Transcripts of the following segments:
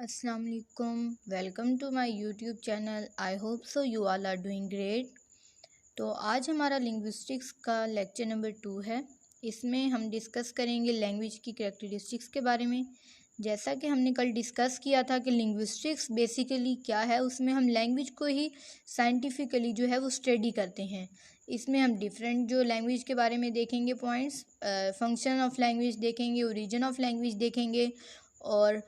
अस्सलाम वालेकुम, welcome to my YouTube channel. I hope so you all are doing great. तो आज हमारा लिंग्विस्टिक्स का लेक्चर नंबर 2 है। इसमें हम डिस्कस करेंगे लैंग्वेज की कैरेक्टरिस्टिक्स के बारे में। जैसा कि हमने कल डिस्कस किया था कि लिंग्विस्टिक्स बेसिकली क्या है, उसमें हम लैंग्वेज को ही साइंटिफिकली जो है वो स्टडी करते हैं। इसमें हम डिफरेंट जो लैंग्वेज के बारे में देखेंगे पॉइंट्स, फंक्शन ऑफ लैंग्वेज देखेंगे, ओरिजिन ऑफ लैंग्वेज देखेंगे और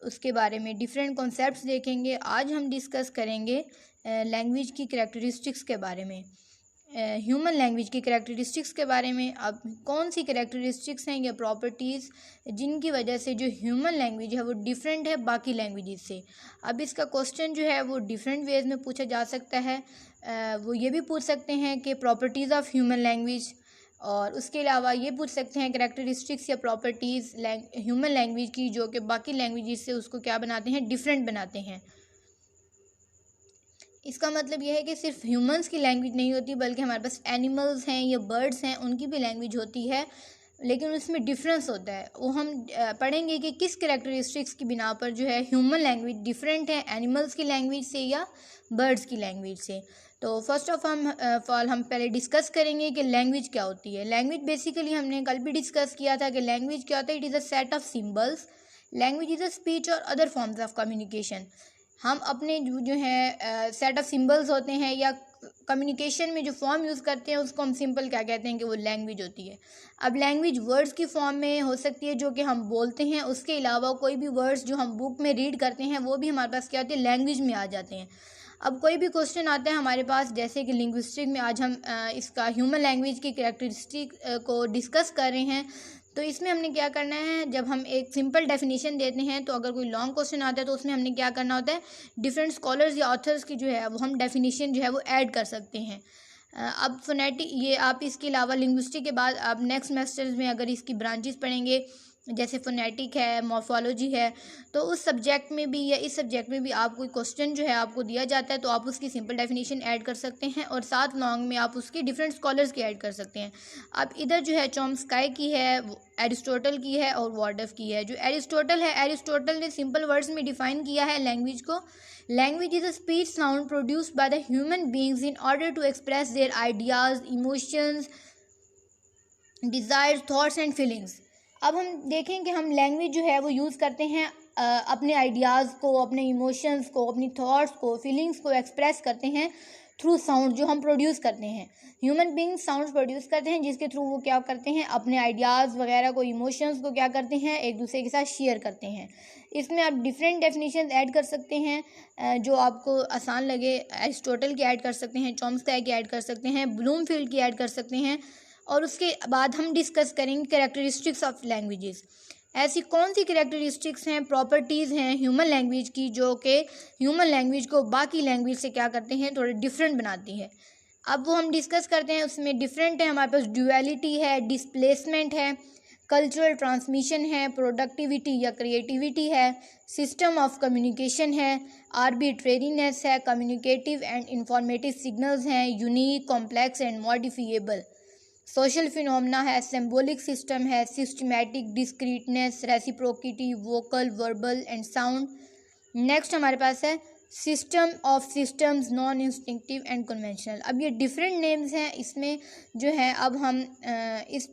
उसके बारे में डिफरेंट कॉन्सेप्ट्स देखेंगे। आज हम डिस्कस करेंगे लैंग्वेज की कैरेक्टरिस्टिक्स के बारे में, ह्यूमन लैंग्वेज की कैरेक्टरिस्टिक्स के बारे में। अब कौन सी कैरेक्टरिस्टिक्स हैं या प्रॉपर्टीज़ जिनकी वजह से जो ह्यूमन लैंग्वेज है वो डिफरेंट है बाकी लैंग्वेजेस से। अब इसका क्वेश्चन जो है वो डिफरेंट वेज में पूछा जा सकता है। वो ये भी पूछ सकते हैं कि प्रॉपर्टीज़ ऑफ ह्यूमन लैंग्वेज, और उसके अलावा ये पूछ सकते हैं कैरेक्टरिस्टिक्स या प्रॉपर्टीज़ ह्यूमन लैंग्वेज की जो कि बाकी लैंग्वेजेस से उसको क्या बनाते हैं, डिफरेंट बनाते हैं। इसका मतलब यह है कि सिर्फ ह्यूमंस की लैंग्वेज नहीं होती, बल्कि हमारे पास एनिमल्स हैं या बर्ड्स हैं, उनकी भी लैंग्वेज होती है, लेकिन उसमें डिफरेंस होता है। वो हम पढ़ेंगे कि किस कैरेक्टरिस्टिक्स की बिना पर जो है ह्यूमन लैंग्वेज डिफरेंट है एनिमल्स की लैंग्वेज से या बर्ड्स की लैंग्वेज से। तो फर्स्ट ऑफ ऑल हम पहले डिस्कस करेंगे कि लैंग्वेज क्या होती है। लैंग्वेज बेसिकली हमने कल भी डिस्कस किया था कि लैंग्वेज क्या होता है। It is a set of symbols. Language is a speech और अदर फॉर्म्स ऑफ कम्युनिकेशन। हम अपने जो है सेट ऑफ सिंबल्स होते हैं या कम्युनिकेशन में जो फॉर्म यूज़ करते हैं उसको हम सिंपल क्या कहते हैं कि वो लैंग्वेज होती है। अब लैंग्वेज वर्ड्स की फॉर्म में हो सकती है जो कि हम बोलते हैं, उसके अलावा कोई भी वर्ड्स जो हम बुक में रीड करते हैं वो भी हमारे पास क्या होते हैं, लैंग्वेज में आ जाते हैं। अब कोई भी क्वेश्चन आता है हमारे पास, जैसे कि लिंग्विस्टिक में आज हम इसका ह्यूमन लैंग्वेज की कैरेक्टरिस्टिक को डिस्कस कर रहे हैं। तो इसमें हमने क्या करना है, जब हम एक सिंपल डेफिनेशन देते हैं तो अगर कोई लॉन्ग क्वेश्चन आता है तो उसमें हमने क्या करना होता है, डिफरेंट स्कॉलर्स या ऑथर्स की जो है वो हम डेफिनेशन जो है वो ऐड कर सकते हैं। अब फोनेटिक, ये आप इसके अलावा लिंग्विस्टिक के बाद आप नेक्स्ट सेमेस्टर्स में अगर इसकी ब्रांचेस पढ़ेंगे, जैसे फोनेटिक है, मॉर्फोलॉजी है, तो उस सब्जेक्ट में भी या इस सब्जेक्ट में भी आप कोई क्वेश्चन जो है आपको दिया जाता है तो आप उसकी सिंपल डेफिनेशन ऐड कर सकते हैं और साथ लॉन्ग में आप उसकी डिफरेंट स्कॉलर्स की ऐड कर सकते हैं। अब इधर जो है चॉम्स्काई की है, एरिस्टोटल की है और वॉर्डफ की है। जो एरिस्टोटल है, एरिस्टोटल ने सिंपल वर्ड्स में डिफाइन किया है लैंग्वेज को। Language is a speech sound produced by the human beings in order to express their ideas, emotions, desires, thoughts and feelings. अब हम देखें कि हम लैंग्वेज जो है वो यूज़ करते हैं अपने आइडियाज़ को, अपने इमोशंस को, अपनी थॉट्स को, फीलिंग्स को एक्सप्रेस करते हैं थ्रू साउंड जो हम प्रोड्यूस करते हैं। ह्यूमन बींग साउंड प्रोड्यूस करते हैं जिसके थ्रू वो क्या करते हैं, अपने आइडियाज़ वगैरह को, इमोशंस को क्या करते हैं, एक दूसरे के साथ शेयर करते हैं। इसमें आप डिफरेंट डेफिनेशन ऐड कर सकते हैं जो आपको आसान लगे। एरिस्टोटल की ऐड कर सकते हैं, चॉम्स्की की ऐड कर सकते हैं, ब्लूमफील्ड की ऐड कर सकते हैं। और उसके बाद हम डिस्कस करेंगे कैरेक्टरिस्टिक्स ऑफ लैंग्वेजेस। ऐसी कौन सी कैरेक्टरिस्टिक्स हैं, प्रॉपर्टीज़ हैं ह्यूमन लैंग्वेज की जो कि ह्यूमन लैंग्वेज को बाकी लैंग्वेज से क्या करते हैं, थोड़े डिफरेंट बनाती है। अब वो हम डिस्कस करते हैं। उसमें डिफरेंट है, हमारे पास ड्यूअलिटी है, डिस्प्लेसमेंट है, कल्चरल ट्रांसमिशन है, प्रोडक्टिविटी या क्रिएटिविटी है, सिस्टम ऑफ कम्युनिकेशन है, आर्बिट्रेरीनेस है, कम्युनिकेटिव एंड इंफॉर्मेटिव सिग्नल्स हैं, unique, complex and modifiable, social phenomena है, सिंबॉलिक सिस्टम है, systematic, discreteness, reciprocity, vocal, verbal and sound. Next हमारे पास है system of systems, non instinctive and conventional. अब ये डिफरेंट नेम्स हैं। इसमें जो है अब हम इस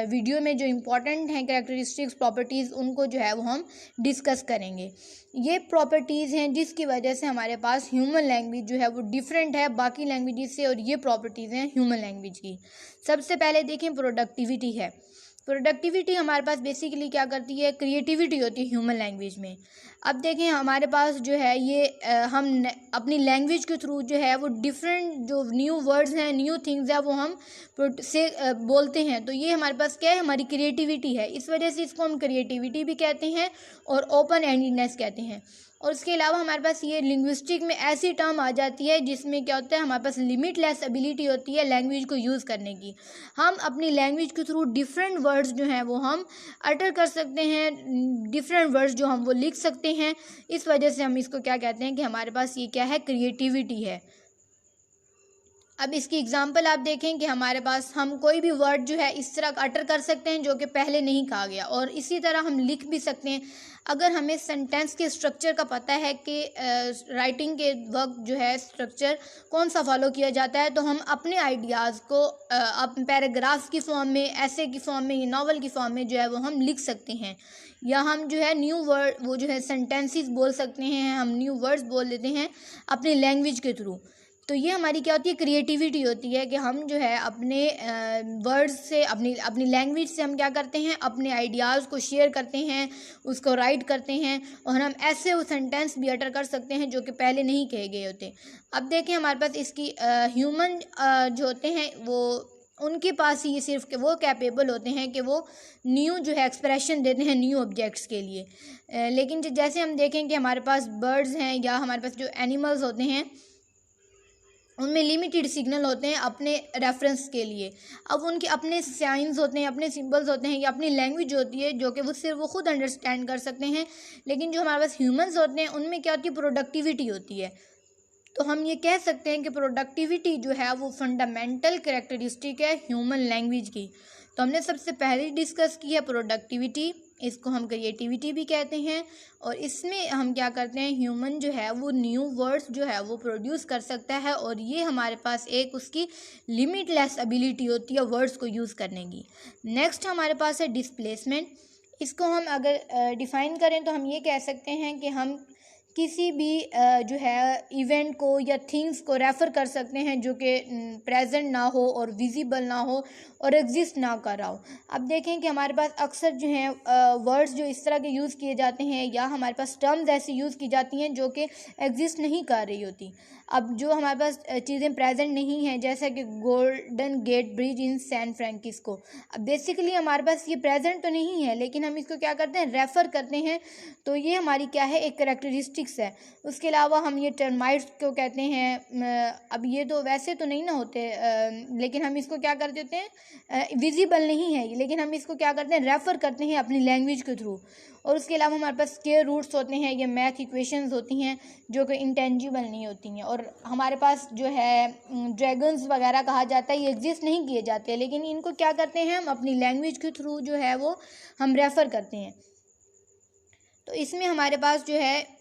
वीडियो में जो इम्पोर्टेंट हैं कैरेक्टरिस्टिक्स, प्रॉपर्टीज़, उनको जो है वो हम डिस्कस करेंगे। ये प्रॉपर्टीज़ हैं जिसकी वजह से हमारे पास ह्यूमन लैंग्वेज जो है वो डिफरेंट है बाकी लैंग्वेजेस से, और ये प्रॉपर्टीज़ हैं ह्यूमन लैंग्वेज की। सबसे पहले देखें, प्रोडक्टिविटी है। प्रोडक्टिविटी हमारे पास बेसिकली क्या करती है, क्रिएटिविटी होती है ह्यूमन लैंग्वेज में। अब देखें हमारे पास जो है ये हम अपनी लैंग्वेज के थ्रू जो है वो डिफरेंट जो न्यू वर्ड्स हैं, न्यू थिंग्स हैं, वो हम बोलते हैं। तो ये हमारे पास क्या है, हमारी क्रिएटिविटी है। इस वजह से इसको हम क्रिएटिविटी भी कहते हैं और ओपन एंडेडनेस कहते हैं। और उसके अलावा हमारे पास ये लिंग्विस्टिक में ऐसी टर्म आ जाती है जिसमें क्या होता है, हमारे पास लिमिटलेस एबिलिटी होती है लैंग्वेज को यूज़ करने की। हम अपनी लैंग्वेज के थ्रू डिफरेंट वर्ड्स जो हैं वो हम अटर कर सकते हैं, डिफरेंट वर्ड्स जो हम वो लिख सकते हैं। इस वजह से हम इसको क्या कहते हैं कि हमारे पास ये क्या है, क्रिएटिविटी है। अब इसकी एग्जांपल आप देखें कि हमारे पास हम कोई भी वर्ड जो है इस तरह अटर कर सकते हैं जो कि पहले नहीं कहा गया, और इसी तरह हम लिख भी सकते हैं। अगर हमें सेंटेंस के स्ट्रक्चर का पता है कि राइटिंग के वक्त जो है स्ट्रक्चर कौन सा फॉलो किया जाता है, तो हम अपने आइडियाज़ को अब पैराग्राफ्स की फॉर्म में, ऐसे की फॉर्म में, या नावल की फॉर्म में जो है वो हम लिख सकते हैं, या हम जो है न्यू वर्ड वो जो है सेंटेंसेस बोल सकते हैं, हम न्यू वर्ड्स बोल देते हैं अपनी लैंग्वेज के थ्रू। तो ये हमारी क्या होती है, क्रिएटिविटी होती है कि हम जो है अपने वर्ड्स से, अपनी अपनी लैंग्वेज से हम क्या करते हैं, अपने आइडियाज़ को शेयर करते हैं, उसको राइट करते हैं, और हम ऐसे वो सेंटेंस भी अटर कर सकते हैं जो कि पहले नहीं कहे गए होते। अब देखें हमारे पास इसकी ह्यूमन जो होते हैं वो, उनके पास ही सिर्फ वो कैपेबल होते हैं कि वो न्यू जो है एक्सप्रेशन देते हैं न्यू ऑब्जेक्ट्स के लिए। लेकिन जैसे हम देखें कि हमारे पास बर्ड्स हैं या हमारे पास जो एनिमल्स होते हैं उनमें लिमिटेड सिग्नल होते हैं अपने रेफरेंस के लिए। अब उनके अपने साइंस होते हैं, अपने सिंबल्स होते हैं, या अपनी लैंग्वेज होती है जो कि वो सिर्फ वो खुद अंडरस्टैंड कर सकते हैं। लेकिन जो हमारे पास ह्यूमंस होते हैं उनमें क्या होती है, प्रोडक्टिविटी होती है। तो हम ये कह सकते हैं कि प्रोडक्टिविटी जो है वो फंडामेंटल कैरेक्टरिस्टिक है ह्यूमन लैंग्वेज की। तो हमने सबसे पहले डिस्कस की है प्रोडक्टिविटी, इसको हम क्रिएटिविटी भी कहते हैं, और इसमें हम क्या करते हैं, ह्यूमन जो है वो न्यू वर्ड्स जो है वो प्रोड्यूस कर सकता है, और ये हमारे पास एक उसकी लिमिटलेस एबिलिटी होती है वर्ड्स को यूज़ करने की। नेक्स्ट हमारे पास है डिस्प्लेसमेंट। इसको हम अगर डिफ़ाइन करें तो हम ये कह सकते हैं कि हम किसी भी जो है इवेंट को या थिंग्स को रेफ़र कर सकते हैं जो कि प्रेजेंट ना हो और विजिबल ना हो और एग्जिस्ट ना कर रहा हो। अब देखें कि हमारे पास अक्सर जो हैं वर्ड्स जो इस तरह के यूज़ किए जाते हैं, या हमारे पास टर्म्स ऐसी यूज़ की जाती हैं जो कि एग्जिस्ट नहीं कर रही होती। अब जो हमारे पास चीज़ें प्रेजेंट नहीं हैं, जैसा कि Golden Gate Bridge in San Francisco, अब बेसिकली हमारे पास ये प्रेजेंट तो नहीं है, लेकिन हम इसको क्या करते हैं, रेफ़र करते हैं। तो ये हमारी क्या है, एक कैरेक्टरिस्टिक्स है। उसके अलावा हम ये टर्माइट्स को कहते हैं, अब ये तो वैसे तो नहीं ना होते, लेकिन हम इसको क्या कर देते हैं, विजिबल नहीं है, लेकिन हम इसको क्या करते हैं, रेफ़र करते हैं अपनी लैंग्वेज के थ्रू। और उसके अलावा हमारे पास स्क्वायर रूट्स होते हैं, ये मैथ इक्वेशंस होती हैं जो कि इंटेंजिबल नहीं होती हैं। और हमारे पास जो है ड्रैगन्स वगैरह कहा जाता है, ये एग्जिस्ट नहीं किए जाते, लेकिन इनको क्या करते हैं, हम अपनी लैंग्वेज के थ्रू जो है वो हम रेफ़र करते हैं। तो इसमें हमारे पास जो है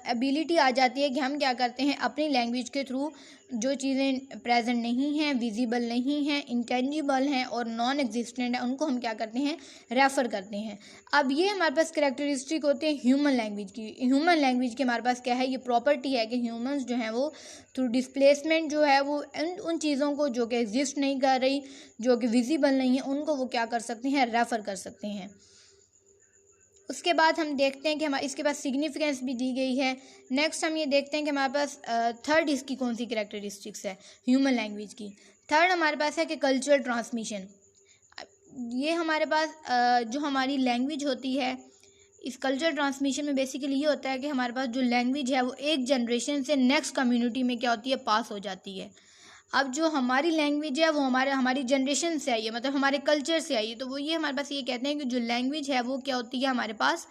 एबिलिटी आ जाती है कि हम क्या करते हैं, अपनी लैंग्वेज के थ्रू जो चीज़ें प्रेजेंट नहीं हैं, विजिबल नहीं हैं, इंटेंजिबल हैं और नॉन एग्जिस्टेंट हैं, उनको हम क्या करते हैं, रेफ़र करते हैं। अब ये हमारे पास कैरेक्टरिस्टिक होते हैं ह्यूमन लैंग्वेज की। ह्यूमन लैंग्वेज की हमारे पास क्या है, ये प्रॉपर्टी है कि ह्यूमंस जो हैं वो थ्रू डिस्प्लेसमेंट जो है वो उन चीज़ों को जो कि एग्जिस्ट नहीं कर रही, जो कि विजिबल नहीं है, उनको वो क्या कर सकते हैं, रेफ़र कर सकते हैं। उसके बाद हम देखते हैं कि हमारे इसके पास सिग्निफिकेंस भी दी गई है। नेक्स्ट हम ये देखते हैं कि हमारे पास थर्ड इसकी कौन सी कैरेक्टरिस्टिक्स है ह्यूमन लैंग्वेज की। थर्ड हमारे पास है कि कल्चरल ट्रांसमिशन। ये हमारे पास जो हमारी लैंग्वेज होती है, इस कल्चरल ट्रांसमिशन में बेसिकली ये होता है कि हमारे पास जो लैंग्वेज है वो एक जनरेशन से नेक्स्ट कम्युनिटी में क्या होती है, पास हो जाती है। अब जो हमारी लैंग्वेज है वो हमारी जनरेशन से आई है, मतलब हमारे कल्चर से आई है। तो वो ये हमारे पास ये कहते हैं कि जो लैंग्वेज है वो क्या होती है, हमारे पास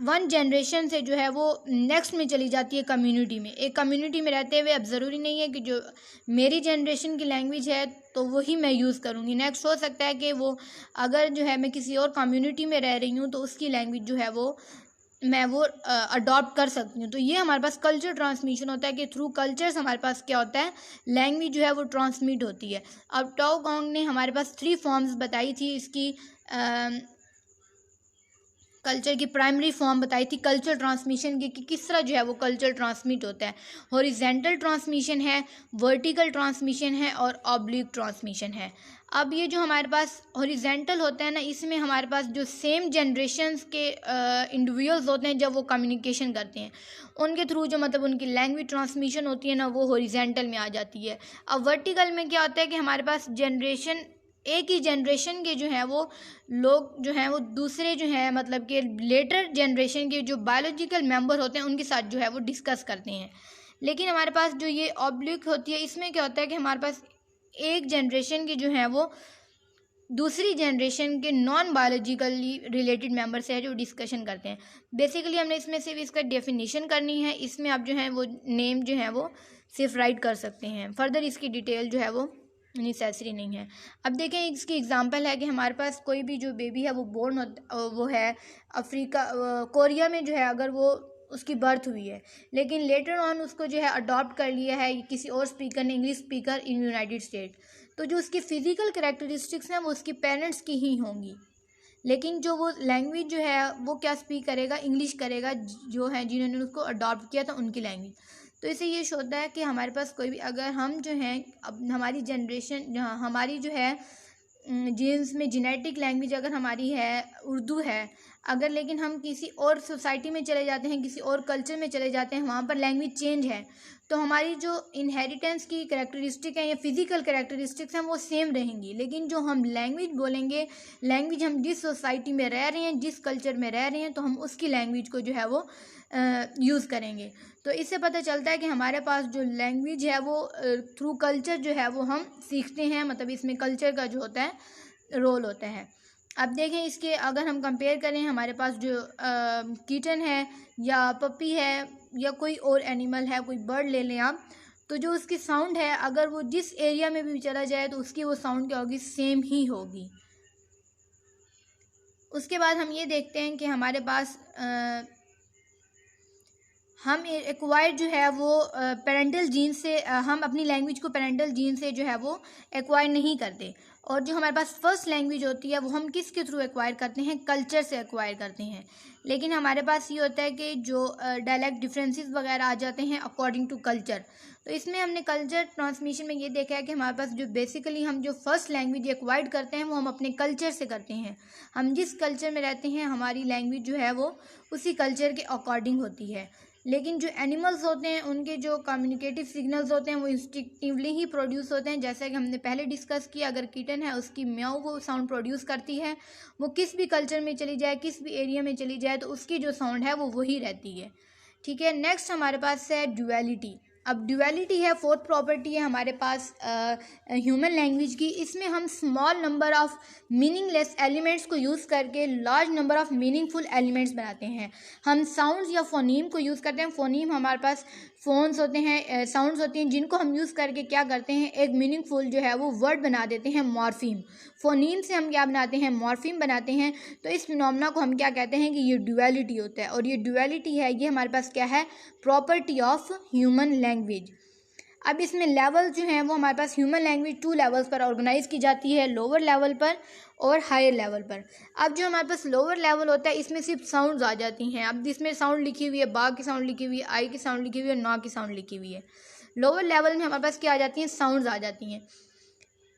वन जनरेशन से जो है वो नेक्स्ट में चली जाती है कम्युनिटी में। एक कम्युनिटी में रहते हुए अब ज़रूरी नहीं है कि जो मेरी जनरेशन की लैंग्वेज है तो वही मैं यूज़ करूँगी। नेक्स्ट हो सकता है कि वो अगर जो है मैं किसी और कम्युनिटी में रह रही हूँ तो उसकी लैंग्वेज जो है वो मैं वो अडॉप्ट कर सकती हूँ। तो ये हमारे पास कल्चर ट्रांसमिशन होता है कि थ्रू कल्चर्स हमारे पास क्या होता है, लैंग्वेज जो है वो ट्रांसमिट होती है। अब टॉ गॉन्ग ने हमारे पास 3 फॉर्म्स बताई थी इसकी, कल्चर की प्राइमरी फॉर्म बताई थी कल्चर ट्रांसमिशन की कि किस तरह जो है वो कल्चर ट्रांसमिट होता है। हॉरिजेंटल ट्रांसमिशन है, वर्टिकल ट्रांसमिशन है और ऑब्लिक ट्रांसमिशन है। अब ये जो हमारे पास हॉरिजेंटल होता है ना, इसमें हमारे पास जो सेम जनरेशन्स के इंडिविजुअल्स होते हैं जब वो कम्युनिकेशन करते हैं उनके थ्रू जो मतलब उनकी लैंग्वेज ट्रांसमिशन होती है ना, वो हॉरिजेंटल में आ जाती है। अब वर्टिकल में क्या होता है कि हमारे पास जनरेशन, एक ही जनरेशन के जो हैं वो लोग जो हैं वो दूसरे जो हैं मतलब कि लेटर जनरेशन के जो बायोलॉजिकल मेंबर होते हैं उनके साथ जो है वो डिस्कस करते हैं। लेकिन हमारे पास जो ये ऑब्लिक होती है, इसमें क्या होता है कि हमारे पास एक जनरेशन के जो हैं वो दूसरी जनरेशन के नॉन बायोलॉजिकली रिलेटेड मेंबर से है जो डिस्कशन करते हैं। बेसिकली हमने इसमें सिर्फ इसका डेफिनेशन करनी है, इसमें आप जो है वो नेम जो है वो सिर्फ राइट कर सकते हैं, फर्दर इसकी डिटेल जो है वो नेसेसरी नहीं है। अब देखें इसकी एग्जांपल है कि हमारे पास कोई भी जो बेबी है वो बोर्न वो है कोरिया में जो है, अगर वो उसकी बर्थ हुई है, लेकिन लेटर ऑन उसको जो है अडॉप्ट कर लिया है किसी और स्पीकर ने, English speaker in United state, तो जो उसकी फ़िज़िकल कैरेक्टरिस्टिक्स हैं वो उसकी पेरेंट्स की ही होंगी, लेकिन जो वो लैंग्वेज जो है वो क्या स्पीक करेगा, इंग्लिश करेगा, जो है जिन्होंने उसको अडॉप्ट किया था उनकी लैंग्वेज। तो इससे ये होता है कि हमारे पास कोई भी, अगर हम जो हैं अब हमारी जनरेशन, हमारी जो है जीन्स में जेनेटिक लैंग्वेज अगर हमारी है उर्दू है, अगर लेकिन हम किसी और सोसाइटी में चले जाते हैं, किसी और कल्चर में चले जाते हैं, वहाँ पर लैंग्वेज चेंज है, तो हमारी जो इनहेरिटेंस की कैरेक्टरिस्टिक है या फिज़िकल कैरेक्टरिस्टिक्स हैं वो सेम रहेंगी, लेकिन जो हम लैंग्वेज बोलेंगे, लैंग्वेज हम जिस सोसाइटी में रह रहे हैं, जिस कल्चर में रह रहे हैं, तो हम उसकी लैंग्वेज को जो है वो यूज़ करेंगे। तो इससे पता चलता है कि हमारे पास जो लैंग्वेज है वो थ्रू कल्चर जो है वो हम सीखते हैं, मतलब इसमें कल्चर का जो होता है रोल होता है। अब देखें इसके अगर हम कंपेयर करें, हमारे पास जो कीटन है या पपी है या कोई और एनिमल है, कोई बर्ड ले लें आप, तो जो उसकी साउंड है अगर वो जिस एरिया में भी चला जाए तो उसकी वो साउंड क्या होगी, सेम ही होगी। उसके बाद हम ये देखते हैं कि हमारे पास हम एक्वायर्ड जो है वो पेरेंटल जीन से, हम अपनी लैंग्वेज को पेरेंटल जीन से जो है वो एक्वायर नहीं करते, और जो हमारे पास फर्स्ट लैंग्वेज होती है वो हम किसके थ्रू एक्वायर करते हैं, कल्चर से एक्वायर करते हैं। लेकिन हमारे पास ये होता है कि जो डायलेक्ट डिफरेंसेस वगैरह आ जाते हैं अकॉर्डिंग टू कल्चर। तो इसमें हमने कल्चर ट्रांसमिशन में ये देखा है कि हमारे पास जो बेसिकली हम जो फर्स्ट लैंग्वेज एक्वायर्ड करते हैं वो हम अपने कल्चर से करते हैं। हम जिस कल्चर में रहते हैं हमारी लैंग्वेज जो है वो उसी कल्चर के अकॉर्डिंग होती है। लेकिन जो एनिमल्स होते हैं उनके जो कम्युनिकेटिव सिग्नल्स होते हैं वो इंस्टिंक्टिवली ही प्रोड्यूस होते हैं, जैसा कि हमने पहले डिस्कस किया। अगर किटन है उसकी म्याऊ वो साउंड प्रोड्यूस करती है, वो किस भी कल्चर में चली जाए, किस भी एरिया में चली जाए, तो उसकी जो साउंड है वो वही रहती है। ठीक है, नेक्स्ट हमारे पास है ड्यूअलिटी। अब ड्यूअलिटी है फोर्थ प्रॉपर्टी है हमारे पास ह्यूमन लैंग्वेज की। इसमें हम small number of meaningless elements को यूज़ करके large number of meaningful elements बनाते हैं। हम साउंड्स या फोनीम को यूज़ करते हैं। फोनीम हमारे पास फोन्स होते हैं, साउंड्स होती हैं जिनको हम यूज़ करके क्या करते हैं, एक मीनिंगफुल जो है वो वर्ड बना देते हैं, मॉर्फीम। फोनीम से हम क्या बनाते हैं, मॉर्फीम बनाते हैं। तो इस फिनोमेना को हम क्या कहते हैं कि ये ड्यूअलिटी होता है, और ये ड्यूअलिटी है ये हमारे पास क्या है, प्रॉपर्टी ऑफ ह्यूमन लैंग्वेज। अब इसमें लेवल जो हैं वो हमारे पास ह्यूमन लैंग्वेज 2 लेवल्स पर ऑर्गेनाइज की जाती है, लोअर लेवल पर और हायर लेवल पर। अब जो हमारे पास लोअर लेवल होता है इसमें सिर्फ साउंड्स आ जाती हैं। अब जिसमें साउंड लिखी हुई है, बा की साउंड लिखी हुई है, आई की साउंड लिखी हुई है, ना की साउंड लिखी हुई है। लोअर लेवल में हमारे पास क्या आ जाती हैं, साउंड्स आ जाती हैं।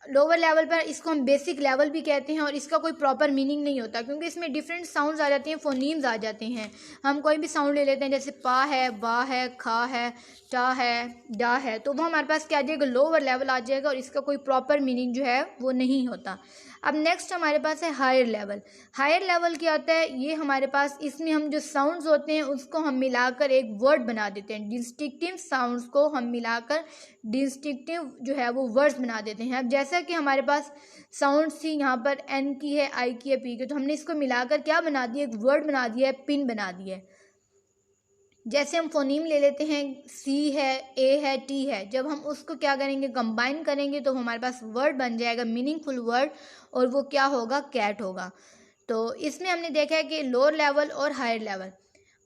लोअर लेवल पर इसको हम बेसिक लेवल भी कहते हैं, और इसका कोई प्रॉपर मीनिंग नहीं होता क्योंकि इसमें डिफरेंट साउंड्स आ जाती हैं, फोनीम्स आ जाते हैं। हम कोई भी साउंड ले लेते हैं, जैसे पा है, बा है, खा है, टा है, डा है, तो वो हमारे पास क्या आ जाएगा, लोअर लेवल आ जाएगा, और इसका कोई प्रॉपर मीनिंग जो है वो नहीं होता। अब नेक्स्ट हमारे पास है हायर लेवल। हायर लेवल क्या होता है, ये हमारे पास इसमें हम जो साउंड्स होते हैं उसको हम मिलाकर एक वर्ड बना देते हैं। डिस्टिंक्टिव साउंड्स को हम मिलाकर डिस्टिंक्टिव जो है वो वर्ड्स बना देते हैं। अब जैसा कि हमारे पास साउंड्स थी, यहाँ पर एन की है, आई की है, पी की, तो हमने इसको मिलाकर क्या बना दिया, एक वर्ड बना दिया है, पिन बना दिया है। जैसे हम फोनीम ले लेते हैं, सी है, ए है, टी है, जब हम उसको क्या करेंगे, कंबाइन करेंगे तो हमारे पास वर्ड बन जाएगा, मीनिंगफुल वर्ड, और वो क्या होगा, कैट होगा। तो इसमें हमने देखा है कि लोअर लेवल और हायर लेवल,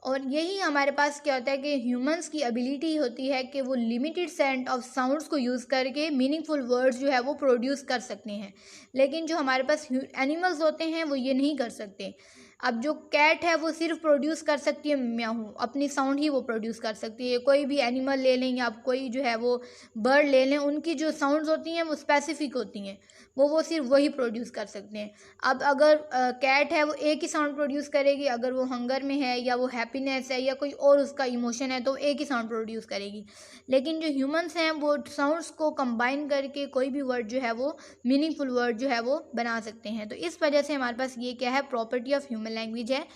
और यही हमारे पास क्या होता है कि ह्यूमंस की एबिलिटी होती है कि वो लिमिटेड सेट ऑफ साउंड्स को यूज़ करके मीनिंगफुल वर्ड्स जो है वो प्रोड्यूस कर सकते हैं। लेकिन जो हमारे पास एनिमल्स होते हैं वो ये नहीं कर सकते। अब जो कैट है वो सिर्फ प्रोड्यूस कर सकती है म्याऊ, अपनी साउंड ही वो प्रोड्यूस कर सकती है। कोई भी एनिमल ले लें या आप कोई जो है वो बर्ड ले लें, उनकी जो साउंड्स होती हैं वो स्पेसिफिक होती हैं, वो सिर्फ वही प्रोड्यूस कर सकते हैं। अब अगर कैट है वो एक ही साउंड प्रोड्यूस करेगी, अगर वो हंगर में है या वो हैप्पीनेस है या कोई और उसका इमोशन है तो एक ही साउंड प्रोड्यूस करेगी। लेकिन जो ह्यूमंस हैं वो साउंड्स को कंबाइन करके कोई भी वर्ड जो है वो मीनिंगफुल वर्ड जो है वो बना सकते हैं। तो इस वजह से हमारे पास ये क्या है, प्रॉपर्टी ऑफ ह्यूमन लैंग्वेज है।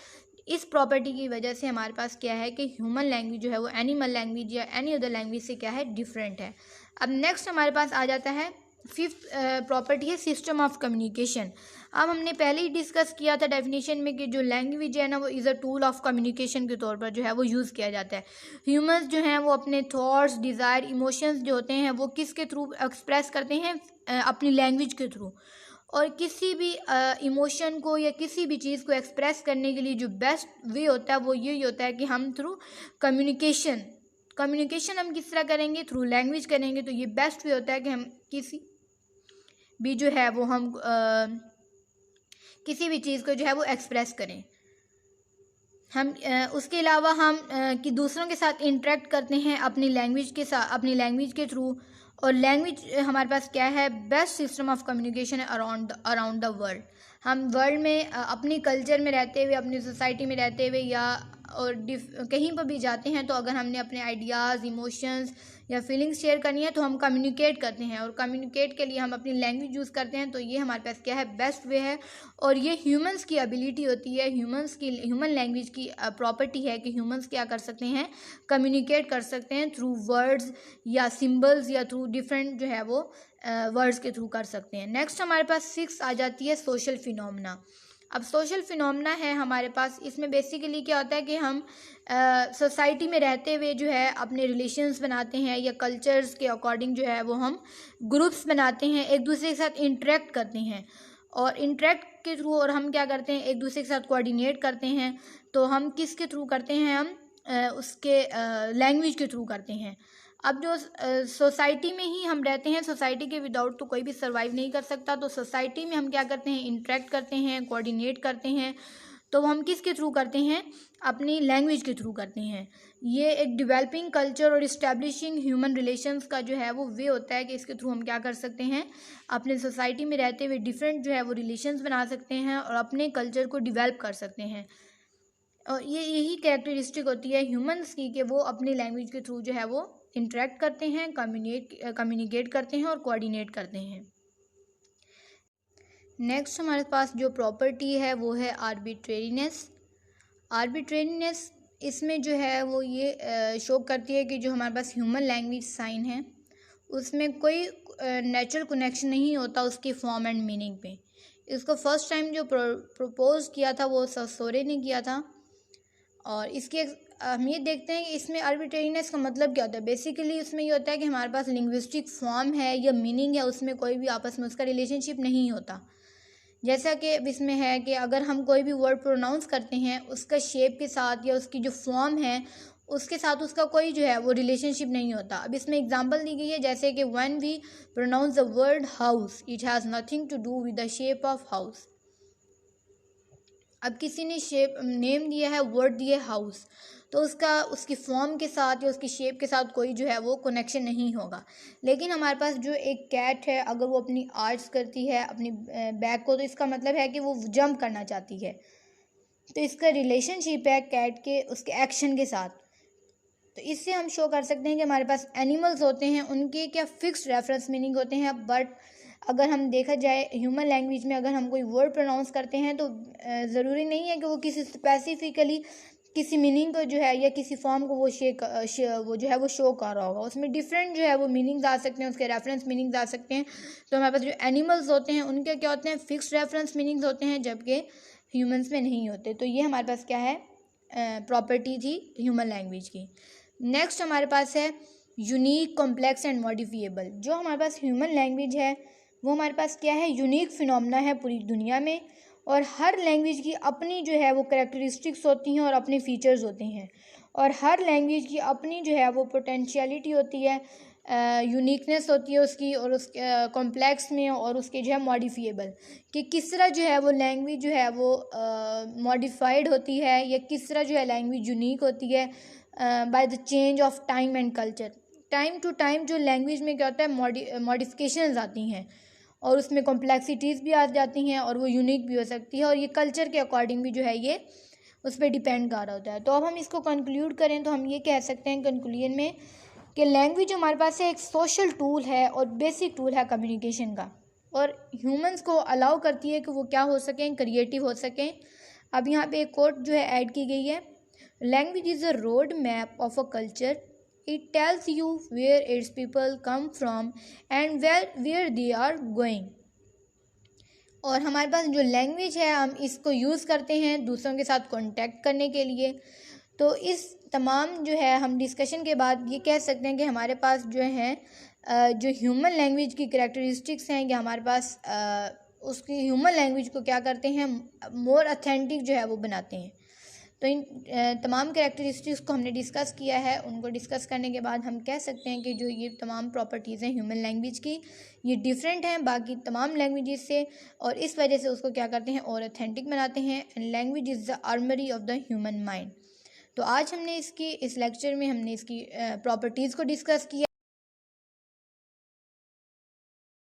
इस प्रॉपर्टी की वजह से हमारे पास क्या है कि ह्यूमन लैंग्वेज जो है वो एनिमल लैंग्वेज या एनी अदर लैंग्वेज से क्या है, डिफरेंट है। अब नेक्स्ट हमारे पास आ जाता है फिफ्थ प्रॉपर्टी है सिस्टम ऑफ कम्युनिकेशन। अब हमने पहले ही डिस्कस किया था डेफिनेशन में कि जो लैंग्वेज है ना वो is a tool of communication के तौर पर जो है वो यूज़ किया जाता है। ह्यूमंस जो हैं वो अपने थॉट्स, डिज़ायर, इमोशंस जो होते हैं वो किसके थ्रू एक्सप्रेस करते हैं, अपनी लैंग्वेज के थ्रू। और किसी भी इमोशन को या किसी भी चीज़ को एक्सप्रेस करने के लिए जो बेस्ट वे होता है वो यही होता है कि हम थ्रू कम्युनिकेशन हम किस तरह करेंगे, थ्रू लैंग्वेज करेंगे। तो ये बेस्ट वे होता है कि हम किसी भी जो है वो हम किसी भी चीज़ को जो है वो एक्सप्रेस करें। हम उसके अलावा हम कि दूसरों के साथ इंटरेक्ट करते हैं अपनी लैंग्वेज के थ्रू। और लैंग्वेज हमारे पास क्या है, बेस्ट सिस्टम ऑफ कम्युनिकेशन है अराउंड द वर्ल्ड। हम वर्ल्ड में अपनी कल्चर में रहते हुए, अपनी सोसाइटी में रहते हुए या और कहीं पर भी जाते हैं तो अगर हमने अपने आइडियाज़, इमोशंस या फीलिंग्स शेयर करनी है तो हम कम्युनिकेट करते हैं, और कम्युनिकेट के लिए हम अपनी लैंग्वेज यूज़ करते हैं। तो ये हमारे पास क्या है, बेस्ट वे है। और ये ह्यूमंस की एबिलिटी होती है, ह्यूमन लैंग्वेज की प्रॉपर्टी है कि ह्यूमंस क्या कर सकते हैं, कम्युनिकेट कर सकते हैं थ्रू वर्ड्स या सिंबल्स या थ्रू डिफरेंट जो है वो वर्ड्स के थ्रू कर सकते हैं। नेक्स्ट हमारे पास 6 आ जाती है सोशल फिनोमेना। अब सोशल फिनोमेना है हमारे पास, इसमें बेसिकली क्या होता है कि हम सोसाइटी में रहते हुए जो है अपने रिलेशंस बनाते हैं या कल्चर्स के अकॉर्डिंग जो है वो हम ग्रुप्स बनाते हैं, एक दूसरे के साथ इंटरेक्ट करते हैं। और इंटरेक्ट के थ्रू और हम क्या करते हैं, एक दूसरे के साथ कोऑर्डिनेट करते हैं। तो हम किसके थ्रू करते हैं, हम उसके लैंग्वेज के थ्रू करते हैं। अब जो सोसाइटी में ही हम रहते हैं, सोसाइटी के विदाउट तो कोई भी सर्वाइव नहीं कर सकता। तो सोसाइटी में हम क्या करते हैं, इंटरेक्ट करते हैं, कोऑर्डिनेट करते हैं। तो हम किसके थ्रू करते हैं, अपनी लैंग्वेज के थ्रू करते हैं। ये एक डेवलपिंग कल्चर और इस्टेब्लिशिंग ह्यूमन रिलेशंस का जो है वो वे होता है कि इसके थ्रू हम क्या कर सकते हैं, अपने सोसाइटी में रहते हुए डिफरेंट जो है वो रिलेशंस बना सकते हैं और अपने कल्चर को डिवेल्प कर सकते हैं। और ये यही कैरेक्टरिस्टिक होती है ह्यूमंस की कि वो अपनी लैंग्वेज के थ्रू जो है वो इंटरेक्ट करते हैं, कम्युनिकेट करते हैं और कोऑर्डिनेट करते हैं। नेक्स्ट हमारे पास जो प्रॉपर्टी है वो है आर्बिट्रेरीनेस। इसमें जो है वो ये शो करती है कि जो हमारे पास ह्यूमन लैंग्वेज साइन है उसमें कोई नेचुरल कनेक्शन नहीं होता उसकी फॉर्म एंड मीनिंग पे। इसको फर्स्ट टाइम जो प्रपोज किया था वो ससोरे ने किया था। और इसके हम ये देखते हैं कि इसमें आर्बिट्रेरीनेस का मतलब क्या होता है। बेसिकली इसमें ये होता है कि हमारे पास लिंग्विस्टिक फॉर्म है या मीनिंग है, उसमें कोई भी आपस में उसका रिलेशनशिप नहीं होता। जैसा कि इसमें है कि अगर हम कोई भी वर्ड प्रोनाउंस करते हैं उसका शेप के साथ या उसकी जो फॉर्म है उसके साथ उसका कोई जो है वो रिलेशनशिप नहीं होता। अब इसमें एग्जांपल दी गई है जैसे कि when we pronounce the word house it has nothing to do with the shape of house. अब किसी ने नेम दिया है, वर्ड दिया है हाउस, तो उसकी फॉर्म के साथ या उसकी शेप के साथ कोई जो है वो कनेक्शन नहीं होगा। लेकिन हमारे पास जो एक कैट है अगर वो अपनी आर्च करती है अपनी बैक को, तो इसका मतलब है कि वो जंप करना चाहती है। तो इसका रिलेशनशिप है कैट के उसके एक्शन के साथ। तो इससे हम शो कर सकते हैं कि हमारे पास एनिमल्स होते हैं उनके क्या फिक्स्ड रेफरेंस मीनिंग होते हैं, बट अगर हम देखा जाए ह्यूमन लैंग्वेज में अगर हम कोई वर्ड प्रोनाउंस करते हैं तो ज़रूरी नहीं है कि वो किसी स्पेसिफिकली किसी मीनिंग को जो है या किसी फॉर्म को वो वो जो है वो शो कर रहा होगा। उसमें डिफरेंट जो है वो मीनिंग्स आ सकते हैं, उसके रेफरेंस मीनिंग्स आ सकते हैं। तो हमारे पास जो एनिमल्स होते हैं उनके क्या होते हैं, फिक्स्ड रेफरेंस मीनिंग्स होते हैं, जबकि ह्यूमंस में नहीं होते। तो ये हमारे पास क्या है, प्रॉपर्टी थी ह्यूमन लैंग्वेज की। नेक्स्ट हमारे पास है यूनिक, कॉम्प्लेक्स एंड मॉडिफिएबल। जो हमारे पास ह्यूमन लैंग्वेज है वो हमारे पास क्या है, यूनिक फिनोमेना है पूरी दुनिया में। और हर लैंग्वेज की अपनी जो है वो कैरेक्टरिस्टिक्स होती हैं और अपने फीचर्स होते हैं। और हर लैंग्वेज की अपनी जो है वो पोटेंशियलिटी होती है, यूनिकनेस होती है उसकी, और उस कॉम्प्लेक्स में और उसके जो है मॉडिफिएबल कि किस तरह जो है वो लैंग्वेज जो है वो मॉडिफाइड होती है या किस तरह जो है लैंग्वेज यूनिक होती है by the change of time and culture. Time to time जो लैंग्वेज में क्या होता है, मॉडिफिकेशंस आती हैं और उसमें कॉम्प्लेक्सिटीज़ भी आ जाती हैं और वो यूनिक भी हो सकती है, और ये कल्चर के अकॉर्डिंग भी जो है ये उस पर डिपेंड कर रहा होता है। तो अब हम इसको कंक्लूड करें तो हम ये कह सकते हैं कंक्लूजन में कि लैंग्वेज हमारे पास है एक सोशल टूल है और बेसिक टूल है कम्युनिकेशन का, और ह्यूमंस को अलाउ करती है कि वो क्या हो सकें, क्रिएटिव हो सकें। अब यहाँ पे एक कोट जो है ऐड की गई है, language is a road map of a culture It tells you where its people come from and where they are going. और हमारे पास जो लैंग्वेज है हम इसको यूज़ करते हैं दूसरों के साथ कांटेक्ट करने के लिए। तो इस तमाम जो है हम डिस्कशन के बाद ये कह सकते हैं कि हमारे पास जो है जो ह्यूमन लैंग्वेज की करैक्टरिस्टिक्स हैं, या हमारे पास उसकी ह्यूमन लैंग्वेज को क्या करते हैं, मोर ऑथेंटिक जो है वो बनाते हैं। तो इन तमाम कैरेक्टरिस्टिक्स को हमने डिस्कस किया है। उनको डिस्कस करने के बाद हम कह सकते हैं कि जो ये तमाम प्रॉपर्टीज़ हैं ह्यूमन लैंग्वेज की, ये डिफरेंट हैं बाकी तमाम लैंग्वेजेस से, और इस वजह से उसको क्या करते हैं और ऑथेंटिक बनाते हैं। And language is the armoury of the human mind. तो आज हमने इस लेक्चर में हमने इसकी प्रॉपर्टीज़ को डिस्कस किया।